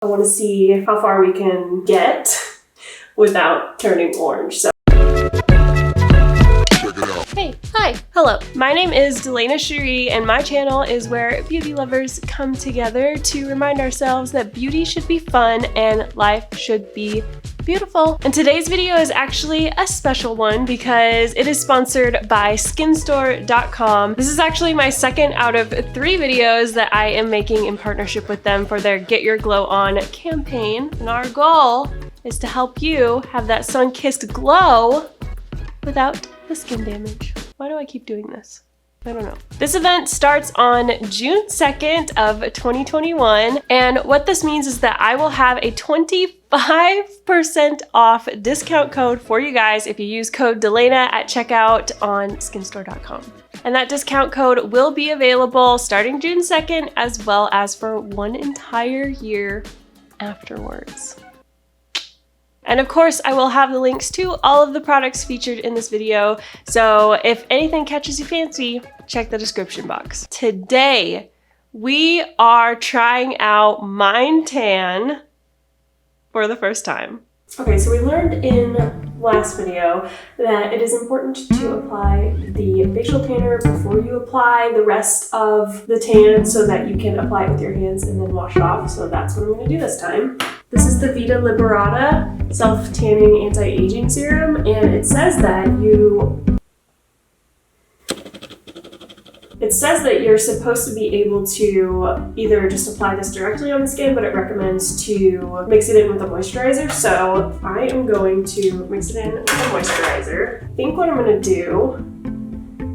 I want to see how far we can get without turning orange. So hey, hi, hello. My name is Delana Cherie, and my channel is where beauty lovers come together to remind ourselves that beauty should be fun and life should be beautiful. And today's video is actually a special one because it is sponsored by skinstore.com. This is actually my second out of 3 videos that I am making in partnership with them for their Get Your Glow On campaign. And our goal is to help you have that sun-kissed glow without the skin damage. Why do I keep doing this? I don't know. This event starts on June 2nd of 2021, and what this means is that I will have a 25% off discount code for you guys if you use code Delana at checkout on skinstore.com. And that discount code will be available starting June 2nd as well as for 1 entire year afterwards. And of course, I will have the links to all of the products featured in this video, so if anything catches you fancy, check the description box. Today, we are trying out MineTan for the first time. Okay, so we learned in last video that it is important to apply the facial tanner before you apply the rest of the tan so that you can apply it with your hands and then wash it off. So that's what I'm going to do this time. This is the Vita Liberata Self-Tanning Anti-Aging Serum, and it says that you're supposed to be able to either just apply this directly on the skin, but it recommends to mix it in with a moisturizer. So I am going to mix it in with a moisturizer. I think what I'm going to do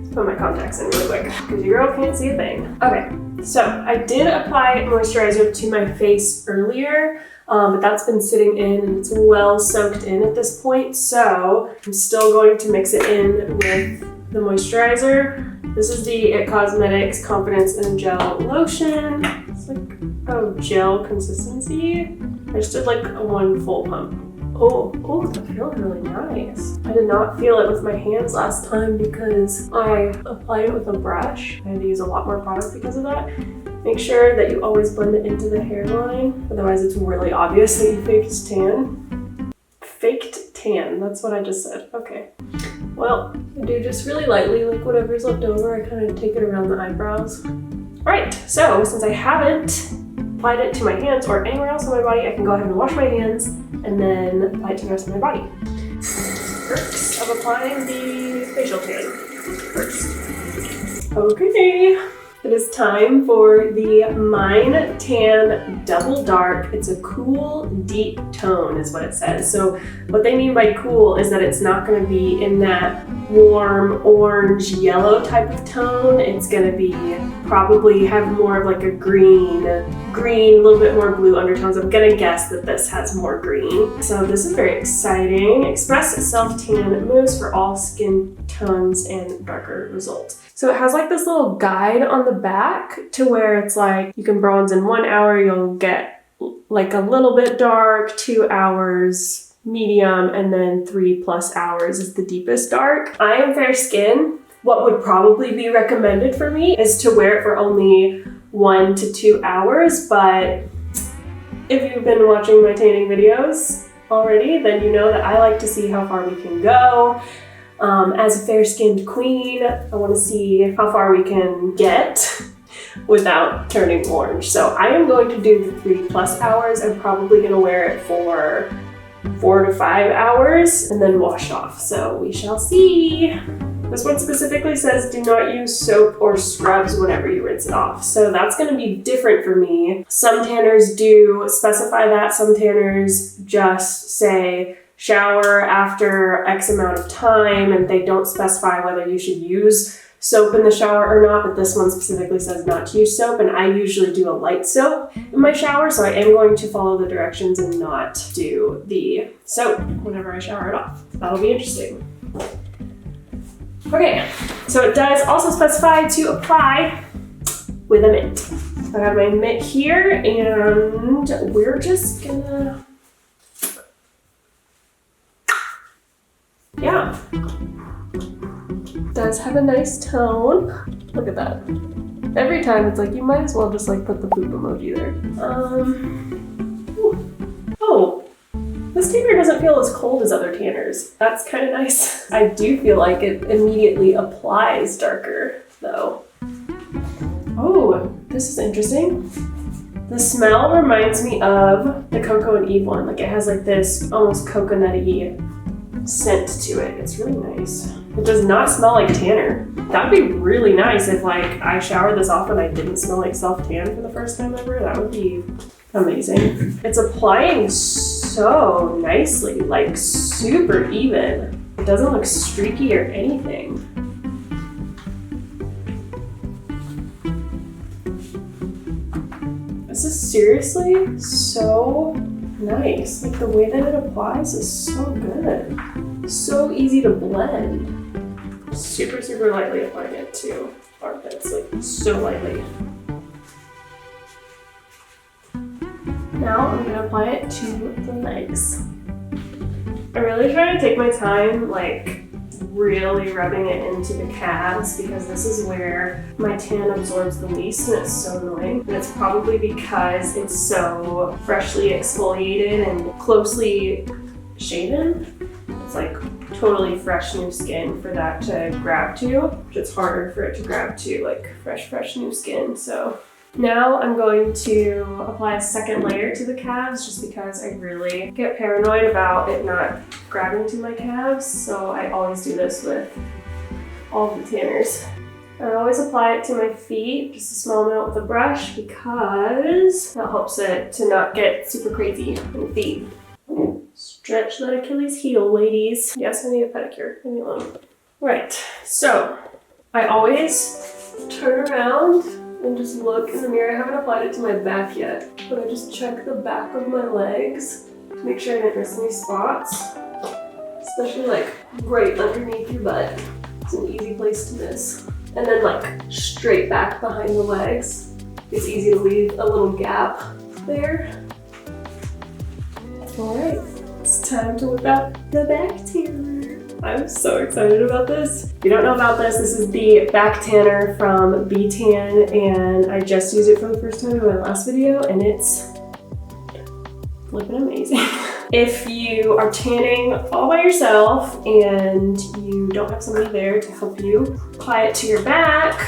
is put my contacts in really quick because your girl can't see a thing. Okay, so I did apply moisturizer to my face earlier, but that's been sitting in and it's well soaked in at this point. So I'm still going to mix it in with the moisturizer. This is the It Cosmetics Confidence and Gel Lotion. It's like a gel consistency. I just did like one full pump. Oh, that feels really nice. I did not feel it with my hands last time because I applied it with a brush. I had to use a lot more product because of that. Make sure that you always blend it into the hairline, otherwise it's really obvious that you faked tan. Faked tan, that's what I just said. Okay. Well, I do just really lightly, like whatever's left over, I kind of take it around the eyebrows. Alright, so since I haven't applied it to my hands or anywhere else on my body, I can go ahead and wash my hands and then apply it to the rest of my body. Perks of applying the facial tan first. Okay. It is time for the MineTan Double Dark. It's a cool, deep tone is what it says. So what they mean by cool is that it's not going to be in that warm orange yellow type of tone. It's going to be probably have more of like a green, a little bit more blue undertones. I'm going to guess that this has more green. So this is very exciting. Express Self-Tan Mousse for all skin tones and darker results. So it has like this little guide on the back to where it's like you can bronze in 1 hour, you'll get like a little bit dark, 2 hours, medium, and then 3+ hours is the deepest dark. I am fair skin. What would probably be recommended for me is to wear it for only 1 to 2 hours, but if you've been watching my tanning videos already, then you know that I like to see how far we can go. As a fair-skinned queen, I want to see how far we can get without turning orange. So I am going to do the 3+ hours. I'm probably going to wear it for 4 to 5 hours and then wash off. So we shall see. This one specifically says do not use soap or scrubs whenever you rinse it off. So that's going to be different for me. Some tanners do specify that. Some tanners just say shower after X amount of time, and they don't specify whether you should use soap in the shower or not, but this one specifically says not to use soap, and I usually do a light soap in my shower, so I am going to follow the directions and not do the soap whenever I shower it off. That'll be interesting. Okay, so it does also specify to apply with a mitt. So I have my mitt here, and we're just gonna yeah, does have a nice tone. Look at that. Every time it's like, you might as well just like put the poop emoji there. this tanner doesn't feel as cold as other tanners. That's kind of nice. I do feel like it immediately applies darker though. Oh, this is interesting. The smell reminds me of the Cocoa and Eve one. Like it has like this almost coconutty scent to it. It's really nice. It does not smell like tanner. That'd be really nice if like I showered this off and I didn't smell like self-tan for the first time ever. That would be amazing. It's applying so nicely, like super even. It doesn't look streaky or anything. This is seriously so nice. Like the way that it applies is so good. So easy to blend. Super, super lightly applying it to armpits, like so lightly. Now I'm gonna apply it to the legs. I really try to take my time, like really rubbing it into the calves because this is where my tan absorbs the least and it's so annoying. And it's probably because it's so freshly exfoliated and closely shaven. It's like totally fresh new skin for that to grab to. It's harder for it to grab to like fresh new skin. So now I'm going to apply a second layer to the calves just because I really get paranoid about it not grabbing to my calves. So I always do this with all the tanners. I always apply it to my feet, just a small amount with a brush because that helps it to not get super crazy in the feet. Stretch that Achilles heel, ladies. Yes, I need a pedicure. Leave me alone. Right, so I always turn around and just look in the mirror. I haven't applied it to my back yet, but I just check the back of my legs to make sure I didn't miss any spots, especially like right underneath your butt. It's an easy place to miss. And then like straight back behind the legs. It's easy to leave a little gap there. All right, it's time to whip out the back tanner. I'm so excited about this. If you don't know about this, this is the back tanner from B-Tan, and I just used it for the first time in my last video, and it's flipping amazing. If you are tanning all by yourself and you don't have somebody there to help you apply it to your back,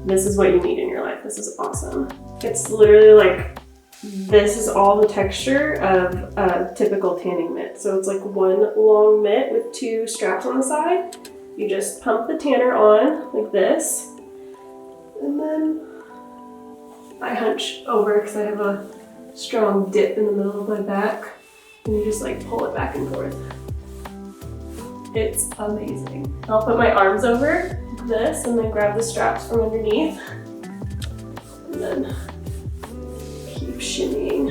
this is what you need in your life. This is awesome. It's literally like, this is all the texture of a typical tanning mitt. So it's like one long mitt with two straps on the side. You just pump the tanner on like this. And then I hunch over because I have a strong dip in the middle of my back. And you just like pull it back and forth. It's amazing. I'll put my arms over this and then grab the straps from underneath. And then shimmying.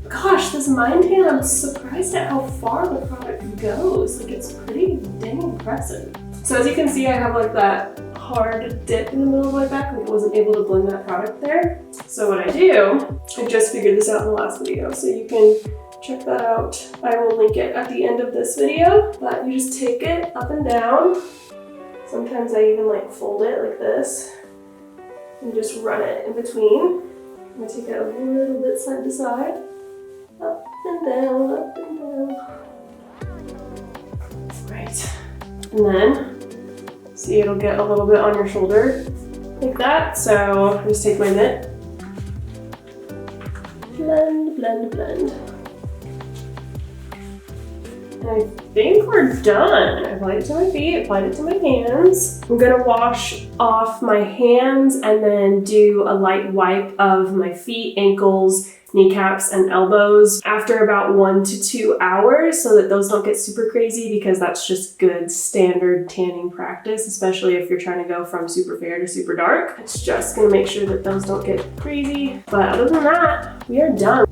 Gosh, this MineTan, I'm surprised at how far the product goes. Like it's pretty dang impressive. So as you can see, I have like that hard dip in the middle of my back. Like I wasn't able to blend that product there. So what I do, I just figured this out in the last video, so you can check that out. I will link it at the end of this video, but you just take it up and down. Sometimes I even like fold it like this and just run it in between. I'm gonna take it a little bit side to side. Up and down, up and down. Right. And then, see, it'll get a little bit on your shoulder like that. So I just take my mitt. Blend, blend, blend. And I think we're done. I applied it to my feet, applied it to my hands. I'm gonna wash off my hands and then do a light wipe of my feet, ankles, kneecaps, and elbows after about 1 to 2 hours so that those don't get super crazy, because that's just good standard tanning practice, especially if you're trying to go from super fair to super dark. It's just gonna make sure that those don't get crazy. But other than that, we are done.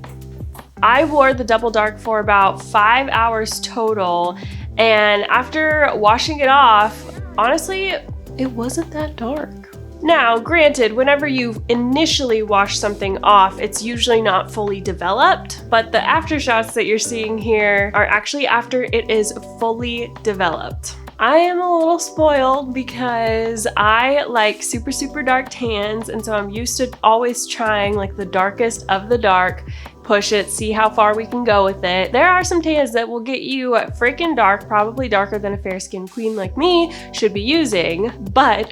I wore the Double Dark for about 5 hours total, and after washing it off, honestly, it wasn't that dark. Now, granted, whenever you initially wash something off, it's usually not fully developed, but the aftershots that you're seeing here are actually after it is fully developed. I am a little spoiled because I like super dark tans, and so I'm used to always trying like the darkest of the dark, push it, see how far we can go with it. There are some tans that will get you freaking dark, probably darker than a fair-skinned queen like me should be using, but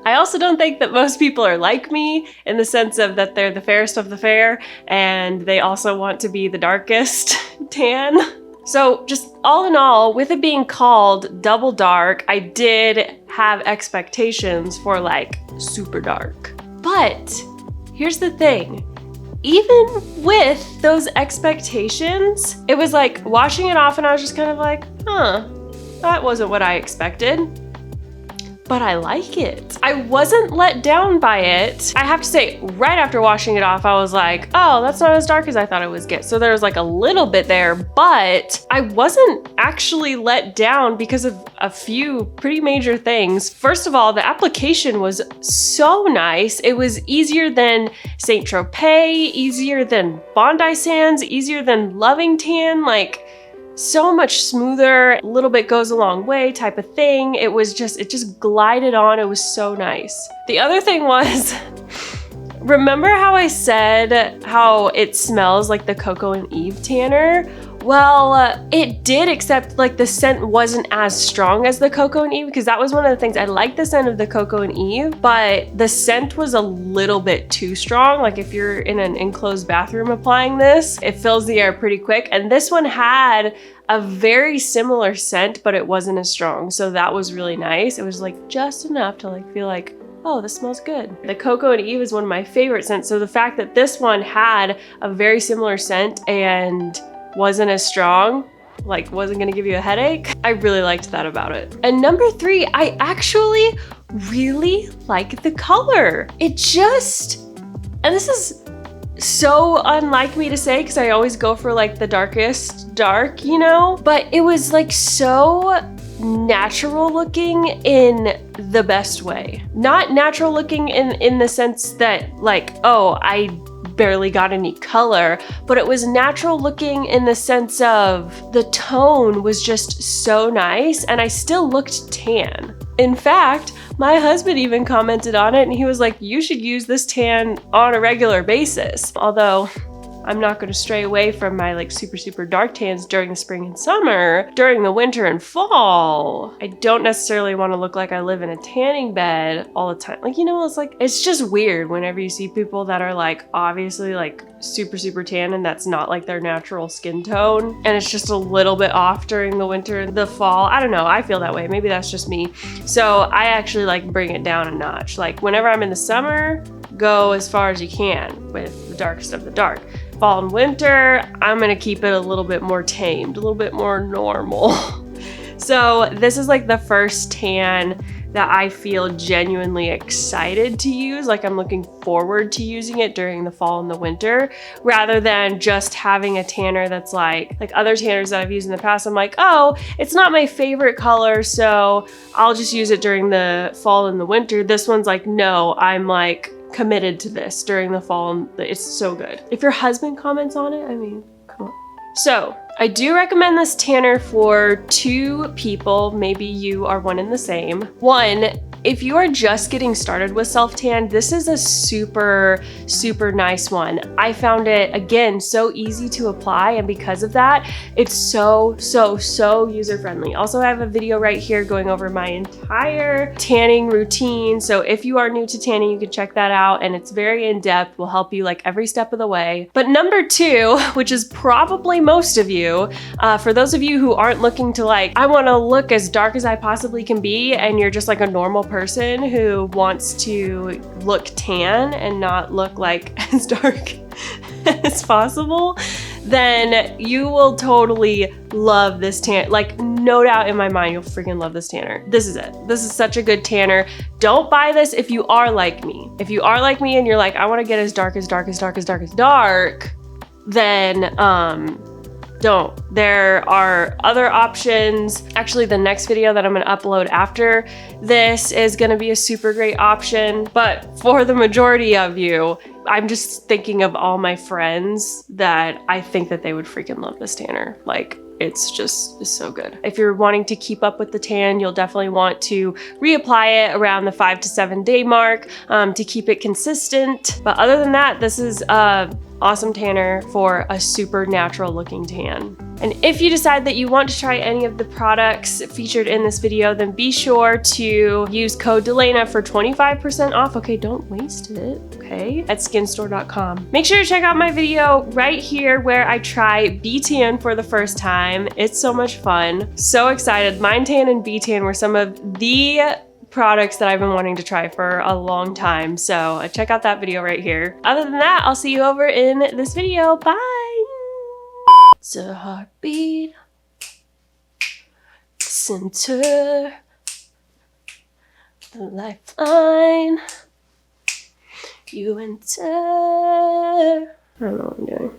I also don't think that most people are like me in the sense of that they're the fairest of the fair and they also want to be the darkest tan. So just all in all, with it being called Double Dark, I did have expectations for like super dark. But here's the thing, even with those expectations, it was like washing it off and I was just kind of like, huh, that wasn't what I expected. But I like it. I wasn't let down by it. I have to say, right after washing it off, I was like, oh, that's not as dark as I thought it was get. So there was like a little bit there, but I wasn't actually let down because of a few pretty major things. First of all, the application was so nice. It was easier than Saint Tropez, easier than Bondi Sands, easier than Loving Tan, like, so much smoother, a little bit goes a long way type of thing. It just glided on. It was so nice. The other thing was, remember how I said how it smells like the Coco and Eve tanner? Well, it did, except like the scent wasn't as strong as the Coco and Eve, because that was one of the things. I liked the scent of the Coco and Eve, but the scent was a little bit too strong. Like if you're in an enclosed bathroom applying this, it fills the air pretty quick. And this one had a very similar scent, but it wasn't as strong. So that was really nice. It was like just enough to like feel like, oh, this smells good. The Coco and Eve is one of my favorite scents. So the fact that this one had a very similar scent and wasn't as strong, like wasn't gonna give you a headache, I really liked that about it. And number 3, I actually really like the color. It just, and this is so unlike me to say because I always go for like the darkest dark, you know, but it was like so natural looking in the best way. Not natural looking in the sense that like, oh, I barely got any color, but it was natural looking in the sense of the tone was just so nice and I still looked tan. In fact, my husband even commented on it and he was like, you should use this tan on a regular basis. Although I'm not going to stray away from my like super dark tans during the spring and summer. During the winter and fall, I don't necessarily want to look like I live in a tanning bed all the time. Like, you know, it's like, it's just weird whenever you see people that are like obviously like super tan and that's not like their natural skin tone. And it's just a little bit off during the winter and the fall. I don't know, I feel that way. Maybe that's just me. So I actually like bring it down a notch. Like whenever I'm in the summer, go as far as you can with the darkest of the dark. Fall and winter, I'm gonna keep it a little bit more tamed, a little bit more normal. So this is like the first tan that I feel genuinely excited to use. Like I'm looking forward to using it during the fall and the winter, rather than just having a tanner that's like other tanners that I've used in the past. I'm like, oh, it's not my favorite color, so I'll just use it during the fall and the winter. This one's like, no, I'm like committed to this during the fall and it's so good. If your husband comments on it, I mean, come on. So I do recommend this tanner for 2 people. Maybe you are one and the same. One, if you are just getting started with self-tan, this is a super nice one. I found it, again, so easy to apply, and because of that, it's so user-friendly. Also, I have a video right here going over my entire tanning routine, so if you are new to tanning, you can check that out, and it's very in-depth, will help you like every step of the way. But number 2, which is probably most of you, for those of you who aren't looking to like, I want to look as dark as I possibly can be, and you're just like a normal person who wants to look tan and not look like as dark as possible, then you will totally love this tan. Like, no doubt in my mind, you'll freaking love this tanner. This is it. This is such a good tanner. Don't buy this if you are like me. If you are like me and you're like, I want to get as dark, then don't. There are other options. Actually, the next video that I'm gonna upload after this is gonna be a super great option. But for the majority of you, I'm just thinking of all my friends that I think that they would freaking love this tanner. Like, it's so good. If you're wanting to keep up with the tan, you'll definitely want to reapply it around the 5 to 7 day mark to keep it consistent. But other than that, this is a awesome tanner for a super natural looking tan. And if you decide that you want to try any of the products featured in this video, then be sure to use code Delana for 25% off. Okay, don't waste it, okay? At skinstore.com. Make sure to check out my video right here where I try B-Tan for the first time. It's so much fun. So excited. MineTan and B-Tan were some of the products that I've been wanting to try for a long time. So check out that video right here. Other than that, I'll see you over in this video. Bye. It's a heartbeat, center, the lifeline, you enter. I don't know what I'm doing.